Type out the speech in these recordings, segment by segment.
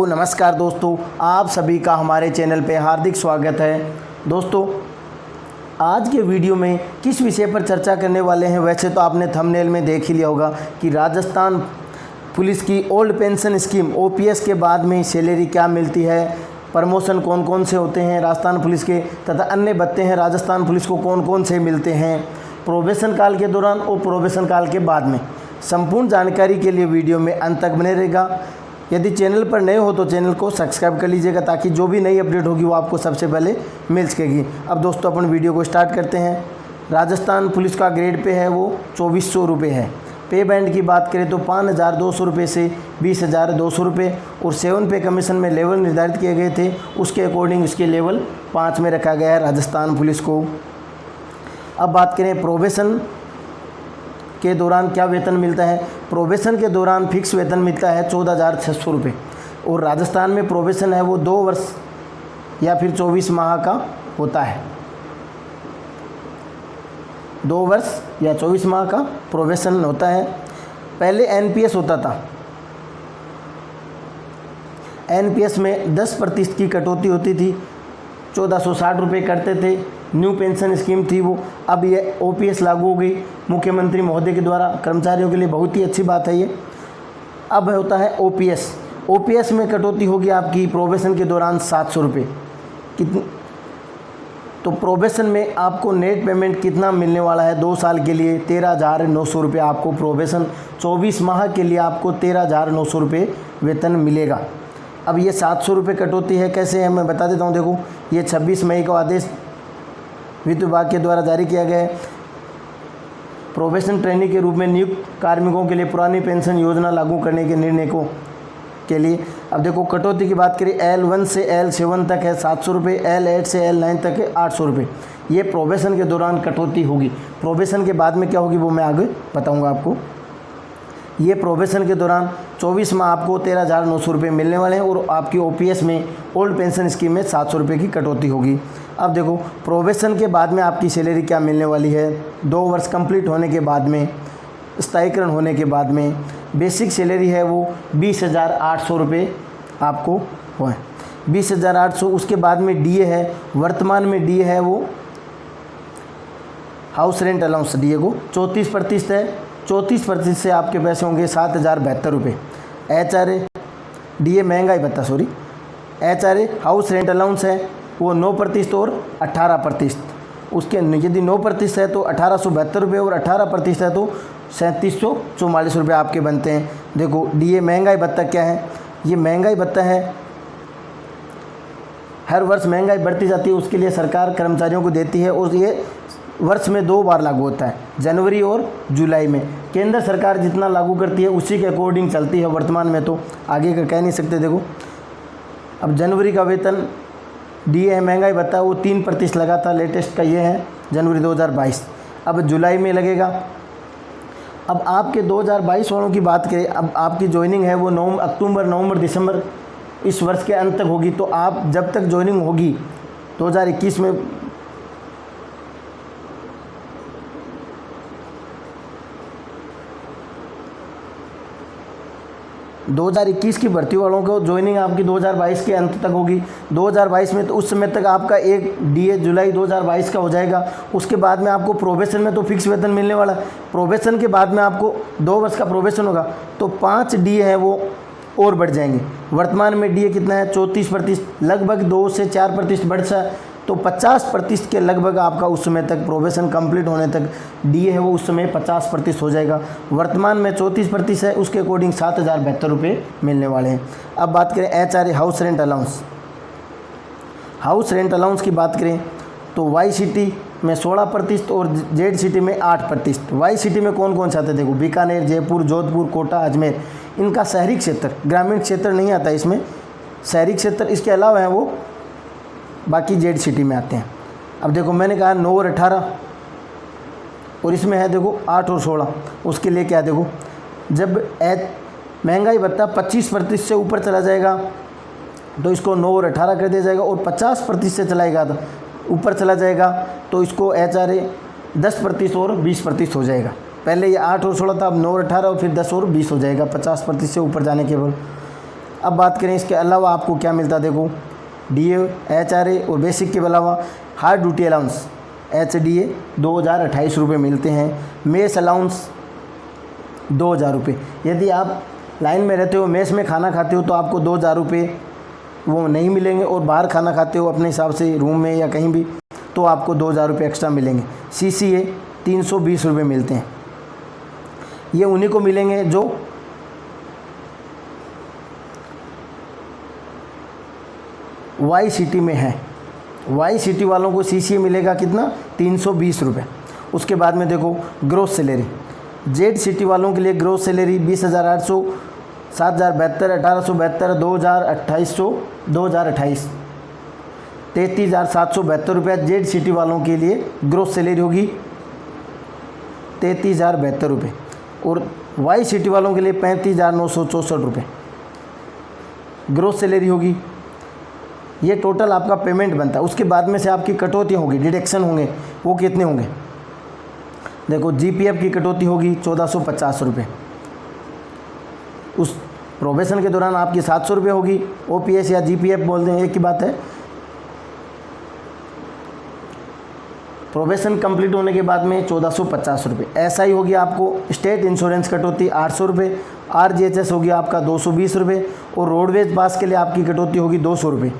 नमस्कार दोस्तों, आप सभी का हमारे चैनल पे हार्दिक स्वागत है। दोस्तों, आज के वीडियो में किस विषय पर चर्चा करने वाले हैं। वैसे तो आपने थंबनेल में देख ही लिया होगा कि राजस्थान पुलिस की ओल्ड पेंशन स्कीम ओपीएस के बाद में सैलरी क्या मिलती है, प्रमोशन कौन कौन से होते हैं राजस्थान पुलिस के, तथा अन्य भत्ते हैं राजस्थान पुलिस को कौन कौन से मिलते हैं प्रोबेशन काल के दौरान और प्रोबेशन काल के बाद में। संपूर्ण जानकारी के लिए वीडियो में अंत तक बने रहेगा। यदि चैनल पर नए हो तो चैनल को सब्सक्राइब कर लीजिएगा ताकि जो भी नई अपडेट होगी वो आपको सबसे पहले मिल सकेगी। अब दोस्तों, अपन वीडियो को स्टार्ट करते हैं। राजस्थान पुलिस का ग्रेड पे है वो 2400 रुपये है। पे बैंड की बात करें तो 5200 रुपये से 20200 रुपये और 7 पे कमीशन में लेवल निर्धारित किए गए थे, उसके अकॉर्डिंग इसके लेवल 5 में रखा गया है राजस्थान पुलिस को। अब बात करें प्रोबेशन के दौरान क्या वेतन मिलता है। प्रोबेशन के दौरान फिक्स वेतन मिलता है 14,600 रुपये और राजस्थान में प्रोबेशन है वो 2 वर्ष या फिर 24 माह का होता है। 2 वर्ष या 24 माह का प्रोबेशन होता है। पहले एनपीएस होता था। एनपीएस में 10% की कटौती होती थी, 1460 रुपये करते थे। न्यू पेंशन स्कीम थी वो। अब ये ओपीएस लागू हो गई मुख्यमंत्री महोदय के द्वारा। कर्मचारियों के लिए बहुत ही अच्छी बात है ये। अब होता है ओपीएस। ओपीएस में कटौती होगी आपकी प्रोबेशन के दौरान 700 रुपये। कितनी तो प्रोबेशन में आपको नेट पेमेंट कितना मिलने वाला है 2 साल के लिए 13,900 रुपये आपको प्रोबेशन। 24 माह के लिए आपको 13,900 रुपये वेतन मिलेगा। अब ये 700 रुपये कटौती है, कैसे है मैं बता देता हूँ। देखो, ये 26 मई को आदेश वित्त विभाग के द्वारा जारी किया गया है। प्रोबेशन ट्रेनी के रूप में नियुक्त कार्मिकों के लिए पुरानी पेंशन योजना लागू करने के निर्णय के लिए। अब देखो, कटौती की बात करें L1 से L7 तक है 700 रुपये, L8 से L9 तक है 800 रुपये। ये प्रोबेशन के दौरान कटौती होगी। प्रोबेशन के बाद में क्या होगी वो मैं आगे बताऊँगा आपको। ये प्रोबेशन के दौरान 24 माह आपको 13,900 रुपये मिलने वाले हैं और आपकी ओपीएस में ओल्ड पेंशन स्कीम में 700 रुपये की कटौती होगी। अब देखो, प्रोबेशन के बाद में आपकी सैलरी क्या मिलने वाली है। 2 वर्ष कंप्लीट होने के बाद में, स्थायीकरण होने के बाद में बेसिक सैलरी है वो 20,800 रुपये आपको हो है, 20,800। उसके बाद में डीए है। वर्तमान में डीए है वो हाउस रेंट अलाउंस डीए को 34% है। 34% से आपके पैसे होंगे 7,072 रुपये। HRA डीए महंगाई भत्ता HRA हाउस रेंट अलाउंस है वो 9% और 18%। उसके यदि 9% है तो 1,872 रुपये और 18% है तो 3,744 रुपये आपके बनते हैं। देखो, डीए महंगाई भत्ता क्या है। ये महंगाई भत्ता है, हर वर्ष महंगाई बढ़ती जाती है, उसके लिए सरकार कर्मचारियों को देती है और ये वर्ष में 2 बार लागू होता है, जनवरी और जुलाई में। केंद्र सरकार जितना लागू करती है उसी के अकॉर्डिंग चलती है। वर्तमान में तो आगे का कह नहीं सकते। देखो, अब जनवरी का वेतन डीए है महंगाई भत्ता वो 3% लगा था, लेटेस्ट का ये है जनवरी 2022। अब जुलाई में लगेगा। अब आपके 2022 वालों की बात करें, अब आपकी ज्वाइनिंग है वो अक्टूबर, नवंबर, दिसंबर इस वर्ष के अंत तक होगी। तो आप जब तक ज्वाइनिंग होगी 2021 में 2021 की भर्ती वालों को ज्वाइनिंग आपकी 2022 के अंत तक होगी। 2022 में तो उस समय तक आपका एक डीए जुलाई 2022 का हो जाएगा। उसके बाद में आपको प्रोबेशन में तो फिक्स वेतन मिलने वाला है। प्रोबेशन के बाद में आपको 2 वर्ष का प्रोबेशन होगा तो 5 डीए हैं वो और बढ़ जाएंगे। वर्तमान में डीए कितना है 34%, लगभग 2 से 4% बढ़ सा, तो 50% के लगभग आपका उस समय तक प्रोबेशन कंप्लीट होने तक डीए है वो उस समय 50% हो जाएगा। वर्तमान में 34% है, उसके अकॉर्डिंग 7,072 रुपये मिलने वाले हैं। अब बात करें HRA house rent allowance. House rent allowance की बात करें तो वाई सिटी में 16% और जेड सिटी में 8%। वाई सिटी में कौन कौन से आते हैं देखो, बीकानेर, जयपुर, जोधपुर, कोटा, अजमेर। इनका शहरी क्षेत्र, ग्रामीण क्षेत्र नहीं आता इसमें, शहरी क्षेत्र इसके अलावा है वो बाकी जेड सिटी में आते हैं। अब देखो, मैंने कहा 9 और 18 और इसमें है देखो 8 और 16। उसके लिए क्या देखो, जब महंगाई भत्ता 25% से ऊपर चला जाएगा तो इसको 9 और 18 कर दिया जाएगा और 50% से चलाएगा तो ऊपर चला जाएगा तो इसको HRA 10% और 20% हो जाएगा। पहले ये 8 और 16 था, अब 9 और 18 और फिर 10 और 20 हो जाएगा 50% से ऊपर जाने के बाद। अब बात करें इसके अलावा आपको क्या मिलता है, देखो DA HRA और बेसिक के अलावा हार्ड ड्यूटी अलाउंस HDA 2028 रुपये मिलते हैं। मेस अलाउंस 2000 रुपये। यदि आप लाइन में रहते हो, मेस में खाना खाते हो तो आपको 2000 रुपये वो नहीं मिलेंगे, और बाहर खाना खाते हो अपने हिसाब से रूम में या कहीं भी तो आपको 2000 रुपये एक्स्ट्रा मिलेंगे। CCA 320 रुपये मिलते हैं। ये उन्हीं को मिलेंगे जो YCT में है। YCT वालों को CCA मिलेगा कितना, 320 रुपये। उसके बाद में देखो ग्रोस सैलरी, ZCT वालों के लिए ग्रोस सैलरी 20,800, 7,072, 1,872, 2,000, 2028 33,772 रुपये ZCT वालों के लिए ग्रोस सैलरी होगी 33,072 रुपये, और YCT वालों के लिए 35,964 रुपये ग्रोस सैलरी होगी। ये टोटल आपका पेमेंट बनता है। उसके बाद में से आपकी कटौती होगी, डिडक्शन होंगे, वो कितने होंगे, देखो GPF की कटौती होगी 1450 रुपये। उस प्रोबेशन के दौरान आपकी 700 रुपये होगी। OPS या GPF बोलते हैं, एक ही बात है। प्रोबेशन कंप्लीट होने के बाद में 1450 रुपये। SI होगी आपको स्टेट इंश्योरेंस कटौती 800 रुपये। RGHS होगी आपका 220 रुपये, और रोडवेज पास के लिए आपकी कटौती होगी 200 रुपये।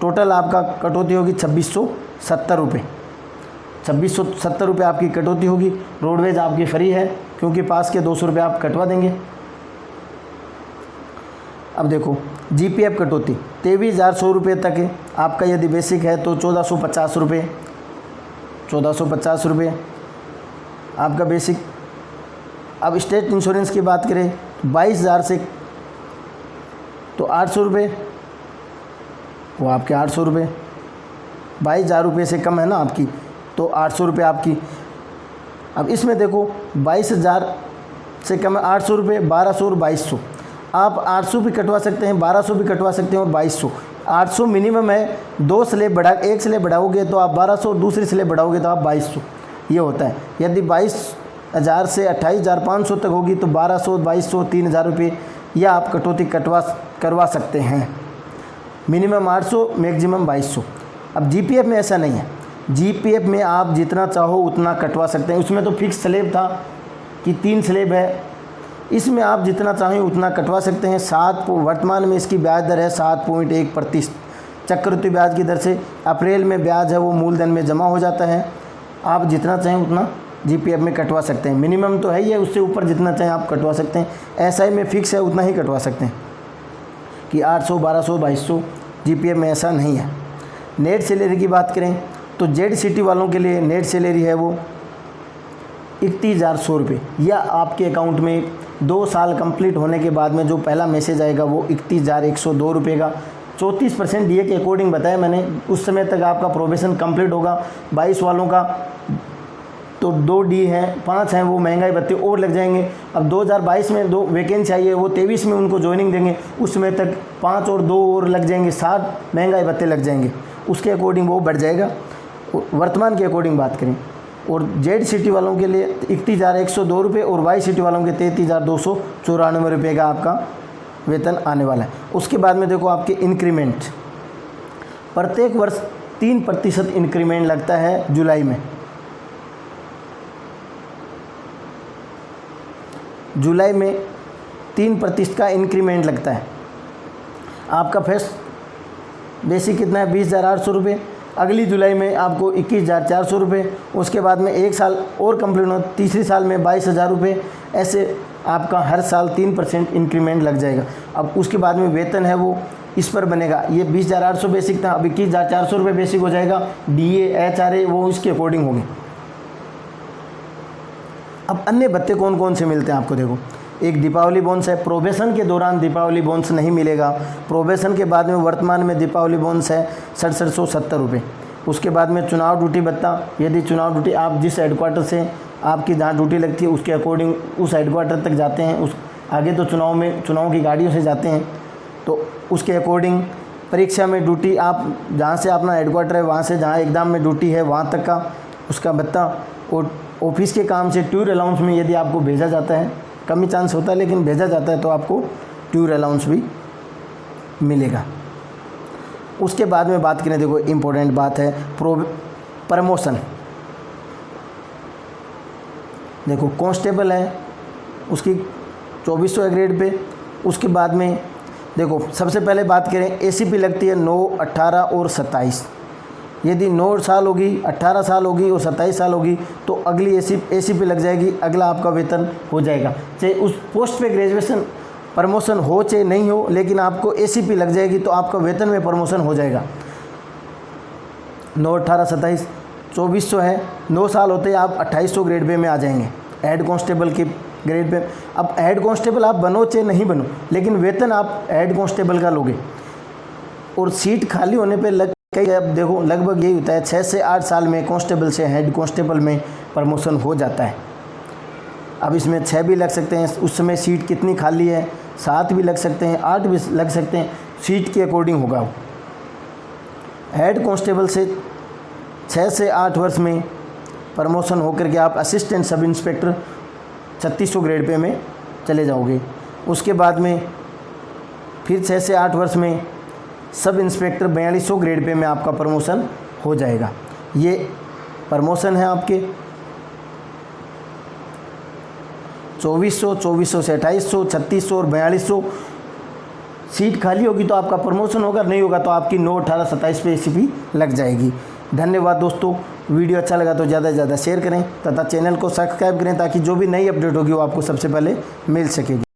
टोटल आपका कटौती होगी 2670 रुपये। 2670 रुपये आपकी कटौती होगी। रोडवेज आपकी फ्री है क्योंकि पास के 200 रुपये आप कटवा देंगे। अब देखो GPF कटौती 23,100 रुपये तक है आपका। यदि बेसिक है तो 1450 रुपये, 1450 रुपये आपका बेसिक। अब स्टेट इंश्योरेंस की बात करें 22,000 से तो 800 रुपये, वो आपके 800 रुपये। 22,000 रुपये से कम है ना आपकी, तो 800 रुपये आपकी। अब इसमें देखो 22,000 से कम है 800 रुपये, 1200 और 2200। आप 800 भी कटवा सकते हैं, 1200 भी कटवा सकते हैं और 2200। 800 मिनिमम है, 2 स्लेब बढ़ा, एक स्लेब बढ़ाओगे तो आप 1200 और दूसरी स्लेब बढ़ाओगे तो आप 2200, ये होता है। यदि 22,000 से 28,500 तक होगी तो 1200, 2200, 3,000 रुपये या आप कटौती करवा सकते हैं। Minimum 800, maximum 2200। अब GPF में ऐसा नहीं है। GPF में आप जितना चाहो उतना कटवा सकते हैं। उसमें तो फिक्स स्लेब था कि 3 स्लेब है, इसमें आप जितना चाहें उतना कटवा सकते हैं। वर्तमान में इसकी ब्याज दर है 7.1% चक्रवृद्धि ब्याज की दर से। अप्रैल में ब्याज है वो मूलधन में जमा हो जाता है। आप जितना चाहें उतना GPF में कटवा सकते हैं। मिनिमम तो है ही है, उससे ऊपर जितना चाहें आप कटवा सकते हैं। SI में फिक्स है, उतना ही कटवा सकते हैं कि 800, 1200, 2200। GPF में ऐसा नहीं है। नेट सैलरी की बात करें तो ZCT वालों के लिए नेट सैलरी है वो 31,100 रुपये, या आपके अकाउंट में 2 साल कंप्लीट होने के बाद में जो पहला मैसेज आएगा वो 31,102 रुपये का 34% DA के अकॉर्डिंग बताया मैंने। उस समय तक आपका प्रोबेशन कंप्लीट होगा। 22 वालों का तो 2 D हैं, 5 हैं, वो महंगाई भत्ते और लग जाएंगे। अब 2022 में 2 वैकेंसी आई है, वो 23 में उनको ज्वाइनिंग देंगे। उस समय तक 5 और 2 और लग जाएंगे, 7 महंगाई भत्ते लग जाएंगे। उसके अकॉर्डिंग वो बढ़ जाएगा। वर्तमान के अकॉर्डिंग बात करें और ZCT वालों के लिए 31,102 रुपये और YCT वालों के 33,294 रुपये का आपका वेतन आने वाला है। उसके बाद में देखो आपके इंक्रीमेंट, प्रत्येक वर्ष 3% इंक्रीमेंट लगता है जुलाई में। जुलाई में 3% का इंक्रीमेंट लगता है। आपका फर्स्ट बेसिक कितना है 20,800 रुपये। अगली जुलाई में आपको 21,400 रुपये। उसके बाद में 1 साल और कंप्लीट हो, तीसरी साल में 22,000 रुपये। ऐसे आपका हर साल 3% इंक्रीमेंट लग जाएगा। अब उसके बाद में वेतन है वो इस पर बनेगा। ये 20,800 बेसिक था, अब 21,400 रुपये बेसिक हो जाएगा। DA HRA वो इसके अकॉर्डिंग होंगे। अब अन्य भत्ते कौन कौन से मिलते हैं आपको, देखो एक दीपावली बोनस है। प्रोबेशन के दौरान दीपावली बोनस नहीं मिलेगा। प्रोबेशन के बाद में वर्तमान में दीपावली बोनस है 6770 रुपये। उसके बाद में चुनाव ड्यूटी भत्ता, यदि चुनाव ड्यूटी आप जिस हेडक्वार्टर से आपकी जहाँ ड्यूटी लगती है उसके अकॉर्डिंग उस हेडक्वार्टर तक जाते हैं, उस आगे तो चुनाव की गाड़ियों से जाते हैं, तो उसके अकॉर्डिंग परीक्षा में ड्यूटी आप जहाँ से अपना हेडक्वार्टर है वहाँ से जहाँ एग्ज़ाम में ड्यूटी है वहाँ तक का उसका भत्ता। और ऑफिस के काम से टूर अलाउंस में यदि आपको भेजा जाता है, कम ही चांस होता है लेकिन भेजा जाता है, तो आपको टूर अलाउंस भी मिलेगा। उसके बाद में बात करें, देखो इम्पोर्टेंट बात है प्रमोशन। देखो कांस्टेबल है उसकी 2400 ग्रेड पे। उसके बाद में देखो सबसे पहले बात करें एसीपी लगती है 9, 18 और 27। यदि 9 साल होगी, 18 साल होगी और 27 साल होगी तो अगली एसीपी लग जाएगी, अगला आपका वेतन हो जाएगा। चाहे उस पोस्ट पे ग्रेजुएशन प्रमोशन हो चाहे नहीं हो, लेकिन आपको एसीपी लग जाएगी तो आपका वेतन में प्रमोशन हो जाएगा। 9, 18, 27, 2400 है, 9 साल होते ही आप 2800 ग्रेड पे में आ जाएंगे हेड कांस्टेबल के ग्रेड पे। अब हेड कांस्टेबल आप बनो चाहे नहीं बनो, लेकिन वेतन आप हेड कांस्टेबल का लोगे। और सीट खाली होने पे अब देखो लगभग यही होता है 6 से 8 साल में कांस्टेबल से हेड कांस्टेबल में प्रमोशन हो जाता है। अब इसमें 6 भी लग सकते हैं, उस समय सीट कितनी खाली है, 7 भी लग सकते हैं, 8 भी लग सकते हैं, सीट के अकॉर्डिंग होगा वो। हेड कांस्टेबल से 6 से 8 वर्ष में प्रमोशन होकर के आप assistant sub inspector 3600 grade pay में चले जाओगे। उसके बाद में फिर 6 से 8 वर्ष में सब इंस्पेक्टर 4200 ग्रेड पे में आपका प्रमोशन हो जाएगा। ये प्रमोशन है आपके 2400, 2400 से 2800, 3600 और 4200। सीट खाली होगी तो आपका प्रमोशन होगा, नहीं होगा तो आपकी 9, 18, 27 पे एसीपी लग जाएगी। धन्यवाद दोस्तों, वीडियो अच्छा लगा तो ज़्यादा से ज़्यादा शेयर करें तथा चैनल को सब्सक्राइब करें ताकि जो भी नई अपडेट होगी वो आपको सबसे पहले मिल सकेगी।